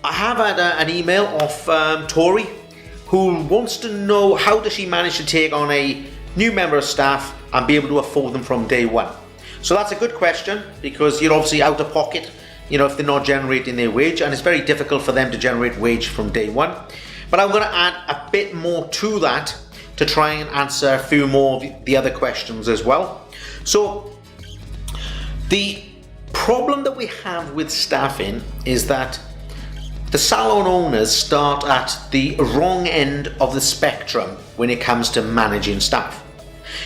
I have had an email off Tori, who wants to know how does she manage to take on a new member of staff and be able to afford them from day one. So that's a good question, because you're obviously out of pocket, if they're not generating their wage, and it's very difficult for them to generate wage from day one. But I'm going to add a bit more to that to try and answer a few more of the other questions as well. So the problem that we have with staffing is that the salon owners start at the wrong end of the spectrum when it comes to managing staff.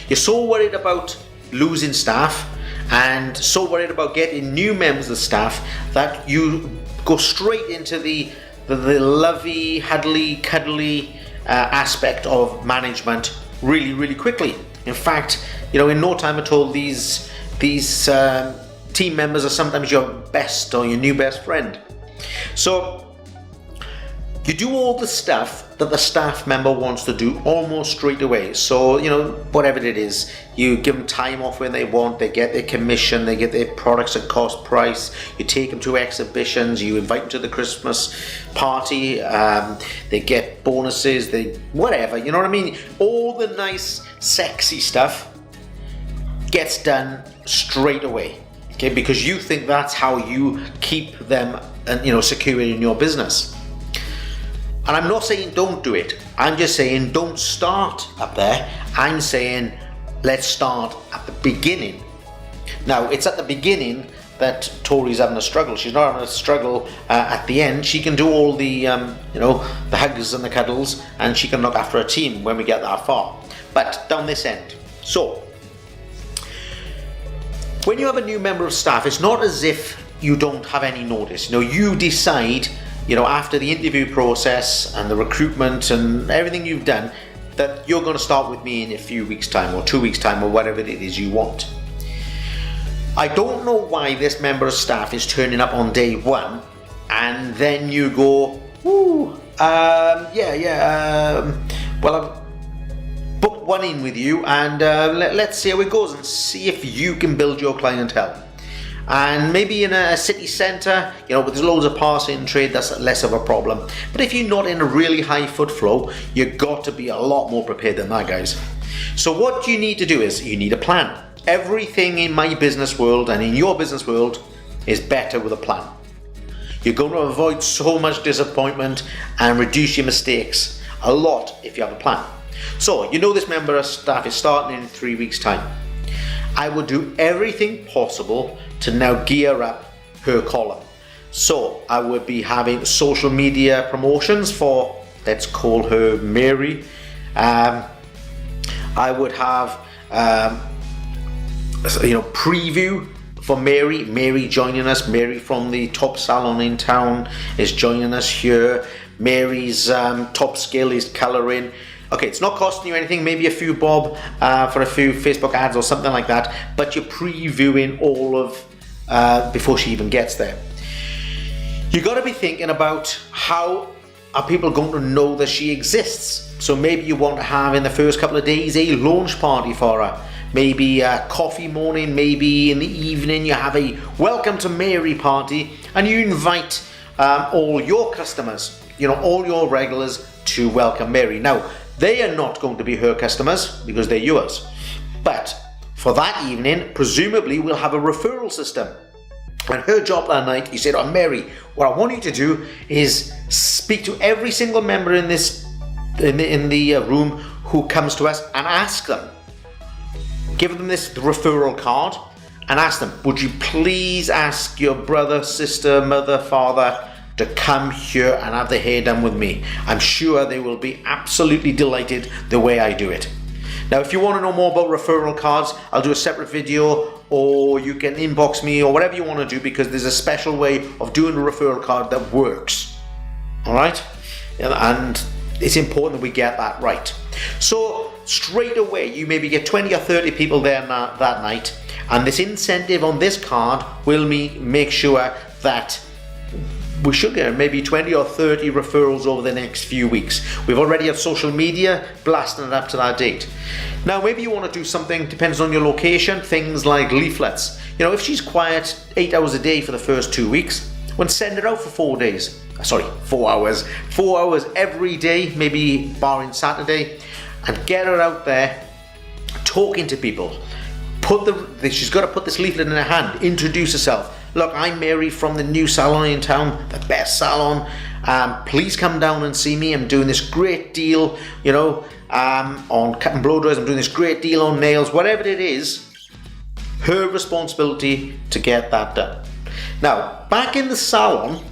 You're so worried about losing staff and so worried about getting new members of staff that you go straight into the lovey, huddly, cuddly aspect of management really quickly. In fact, in no time at all, these team members are sometimes your best or your new best friend. So you do all the stuff that the staff member wants to do almost straight away. So, whatever it is, you give them time off when they want, they get their commission, they get their products at cost price, you take them to exhibitions, you invite them to the Christmas party, they get bonuses, whatever, you know what I mean? All the nice, sexy stuff gets done straight away, okay? Because you think that's how you keep them, secure in your business. And I'm not saying don't do it. I'm just saying don't start up there. I'm saying let's start at the beginning. Now, it's at the beginning that Tori's having a struggle. She's not having a struggle at the end. She can do all the, the hugs and the cuddles, and she can look after a team when we get that far. But down this end. So, when you have a new member of staff, it's not as if you don't have any notice. You decide, after the interview process and the recruitment and everything you've done, that you're going to start with me in a few weeks' time or 2 weeks' time or whatever it is you want. I don't know why this member of staff is turning up on day one and then you go, well, I've booked one in with you and let's see how it goes and see if you can build your clientele. And maybe in a city centre, where there's loads of passing trade, that's less of a problem. But if you're not in a really high foot flow, you've got to be a lot more prepared than that, guys. So what you need to do is you need a plan. Everything in my business world and in your business world is better with a plan. You're going to avoid so much disappointment and reduce your mistakes a lot if you have a plan. So this member of staff is starting in 3 weeks' time. I will do everything possible to now gear up her column. So I would be having social media promotions for, let's call her Mary. I would have, preview for Mary joining us. Mary from the top salon in town is joining us here. Mary's top skill is colouring. Okay, it's not costing you anything, maybe a few bob for a few Facebook ads or something like that, but you're previewing all of before she even gets there. You got to be thinking about how are people going to know that she exists. So maybe you want to have in the first couple of days a launch party for her. Maybe a coffee morning, maybe in the evening you have a welcome to Mary party and you invite all your customers, all your regulars to welcome Mary. Now, they are not going to be her customers because they're yours. But for that evening, presumably we'll have a referral system. And her job that night, you said, Mary, what I want you to do is speak to every single member in the room who comes to us and ask them. Give them the referral card and ask them, would you please ask your brother, sister, mother, father to come here and have their hair done with me. I'm sure they will be absolutely delighted the way I do it. Now, if you want to know more about referral cards, I'll do a separate video, or you can inbox me or whatever you want to do, because there's a special way of doing a referral card that works. All right? And it's important that we get that right. So straight away, you maybe get 20 or 30 people there that night, and this incentive on this card will make sure that we should get maybe 20 or 30 referrals over the next few weeks. We've already had social media blasting it up to that date. Now, maybe you want to do something, depends on your location, things like leaflets. If she's quiet 8 hours a day for the first 2 weeks, well, send it out for 4 days. sorry, 4 hours. 4 hours every day, maybe barring Saturday, and get her out there talking to people. She's got to put this leaflet in her hand, introduce herself. Look, I'm Mary from the new salon in town, the best salon. Please come down and see me. I'm doing this great deal, on cut and blow dries. I'm doing this great deal on nails, whatever it is. Her responsibility to get that done. Now, back in the salon,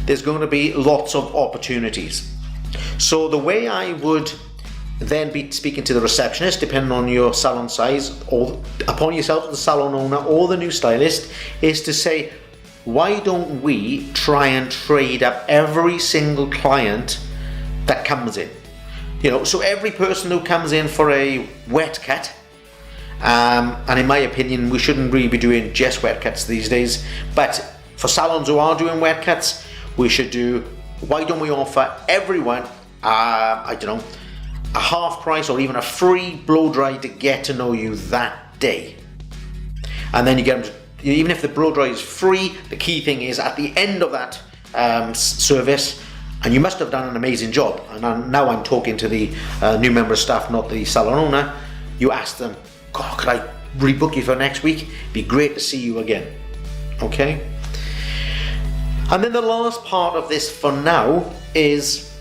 there's going to be lots of opportunities. So the way I would then be speaking to the receptionist, depending on your salon size, or upon yourself, the salon owner or the new stylist, is to say, why don't we try and trade up every single client that comes in? So every person who comes in for a wet cut, and in my opinion, we shouldn't really be doing just wet cuts these days, but for salons who are doing wet cuts, we should do, why don't we offer everyone, a half price or even a free blow dry to get to know you that day. And then you get them to, even if the blow dry is free, the key thing is at the end of that service, and you must have done an amazing job, and now I'm talking to the new member of staff, not the salon owner, you ask them, God, could I rebook you for next week? Be great to see you again. Okay? And then the last part of this for now is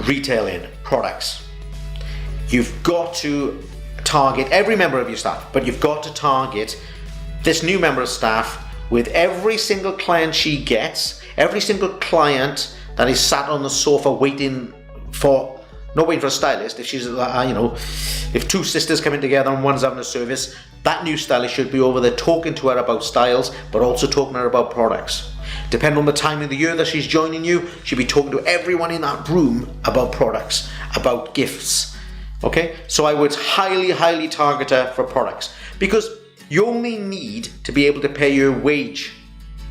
retailing products. You've got to target every member of your staff, but you've got to target this new member of staff with every single client she gets, every single client that is sat on the sofa not waiting for a stylist. If she's, if two sisters come in together and one's having a service, that new stylist should be over there talking to her about styles, but also talking to her about products. Depending on the time of the year that she's joining you, she'll be talking to everyone in that room about products, about gifts. Okay, so I would highly target her for products, because you only need to be able to pay your wage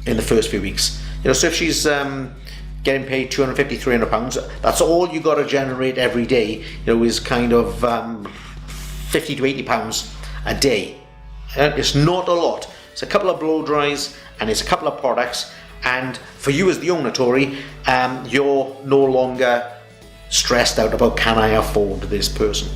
in the first few weeks. So if she's getting paid £250, £300, that's all you got to generate every day. Is kind of £50 to £80 a day. It's not a lot. It's a couple of blow dries and it's a couple of products. And for you as the owner, Tori, you're no longer stressed out about, can I afford this person?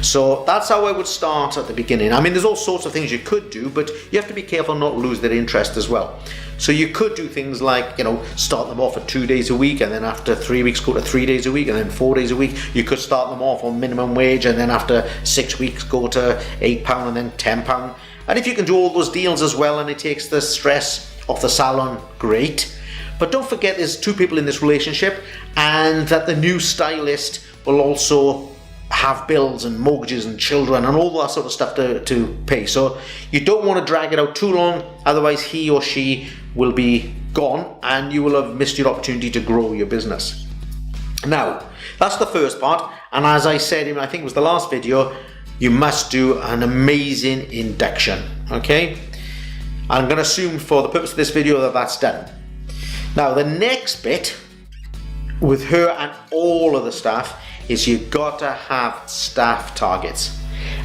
So that's how I would start at the beginning. I mean, there's all sorts of things you could do, but you have to be careful not to lose their interest as well. So you could do things like, start them off at 2 days a week, and then after 3 weeks go to 3 days a week, and then 4 days a week. You could start them off on minimum wage, and then after 6 weeks go to £8 and then £10. And if you can do all those deals as well, and it takes the stress off the salon, great. But don't forget there's two people in this relationship, and that the new stylist will also have bills and mortgages and children and all that sort of stuff to pay. So you don't want to drag it out too long, otherwise he or she will be gone and you will have missed your opportunity to grow your business. Now, that's the first part, and as I said in, I think it was the last video, you must do an amazing induction. Okay, I'm going to assume for the purpose of this video that that's done. Now the next bit with her and all of the staff is you've got to have staff targets,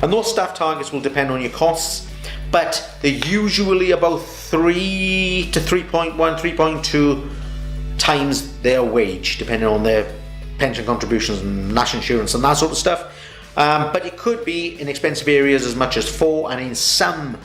and those staff targets will depend on your costs, but they're usually about 3 to 3.1, 3.2 times their wage, depending on their pension contributions and national insurance and that sort of stuff. But it could be in expensive areas as much as 4, and in some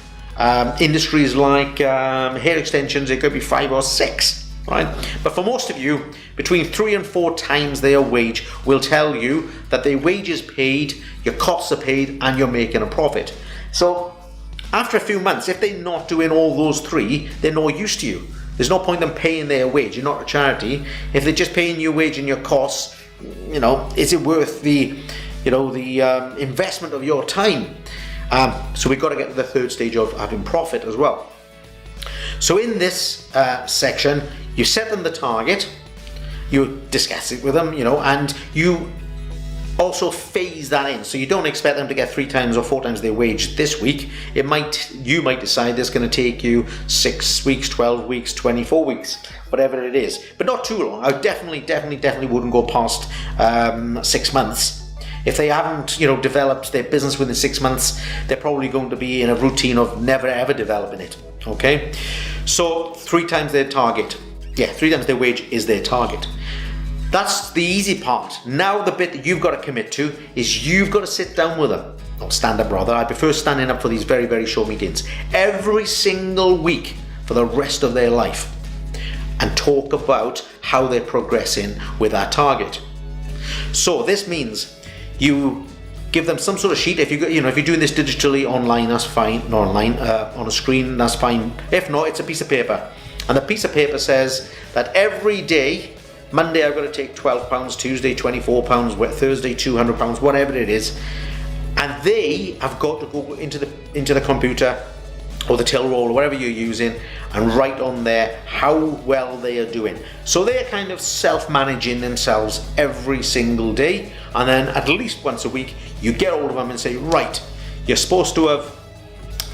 industries like hair extensions it could be 5 or 6. Right? But for most of you, between 3 and 4 times their wage will tell you that their wage is paid, your costs are paid, and you're making a profit. So after a few months, if they're not doing all those 3, they're no use to you. There's no point in them paying their wage. You're not a charity. If they're just paying your wage and your costs, is it worth the investment of your time? So we've got to get to the third stage of having profit as well. So in this section, you set them the target, you discuss it with them, and you also phase that in. So you don't expect them to get 3 times or 4 times their wage this week. You might decide it's going to take you 6 weeks, 12 weeks, 24 weeks, whatever it is, but not too long. I definitely wouldn't go past 6 months. If they haven't, developed their business within 6 months, they're probably going to be in a routine of never ever developing it. Okay, so 3 times their target. Yeah, 3 times their wage is their target. That's the easy part. Now the bit that you've got to commit to is you've got to sit down with them. Or stand up rather. I prefer standing up for these very, very short meetings. Every single week for the rest of their life. And talk about how they're progressing with that target. So this means you give them some sort of sheet. If you're doing this digitally online, that's fine. Not online, on a screen, that's fine. If not, it's a piece of paper. And the piece of paper says that every day, Monday I've got to take £12, Tuesday £24, Thursday £200, whatever it is. And they have got to go into the computer or the till roll or whatever you're using and write on there how well they are doing. So they're kind of self-managing themselves every single day, and then at least once a week you get hold of them and say, right, you're supposed to have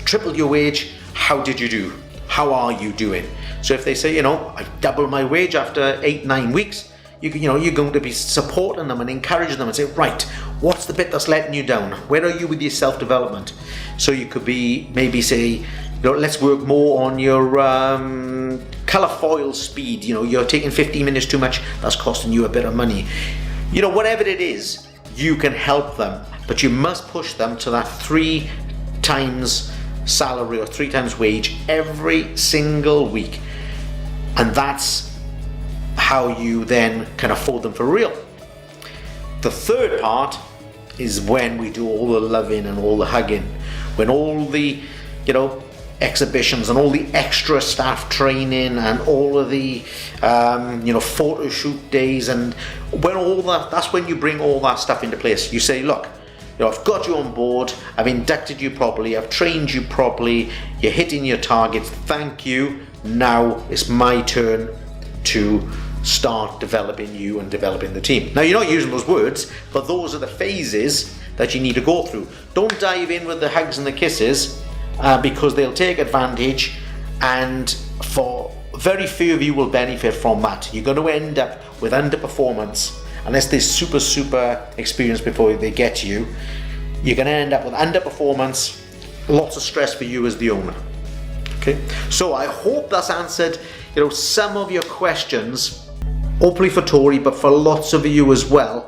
tripled your wage, how did you do? How are you doing? So if they say, I've doubled my wage after 8-9 weeks, you're going to be supporting them and encouraging them and say, right, what's the bit that's letting you down? Where are you with your self-development? So you could be maybe say, let's work more on your colour foil speed. You're taking 15 minutes too much, that's costing you a bit of money. Whatever it is, you can help them, but you must push them to that 3 times salary or 3 times wage every single week. And that's how you then can afford them for real. The third part is when we do all the loving and all the hugging, when all the exhibitions and all the extra staff training and all of the photo shoot days, and when all that's when you bring all that stuff into place. You say, look, I've got you on board, I've inducted you properly, I've trained you properly, you're hitting your targets, thank you, now it's my turn to start developing you and developing the team. Now, you're not using those words, but those are the phases that you need to go through. Don't dive in with the hugs and the kisses, because they'll take advantage, and for very few of you will benefit from that. You're going to end up with underperformance. Unless they're super experienced before they get to you, you're going to end up with underperformance, lots of stress for you as the owner. Okay, so I hope that's answered some of your questions, hopefully for Tori, but for lots of you as well,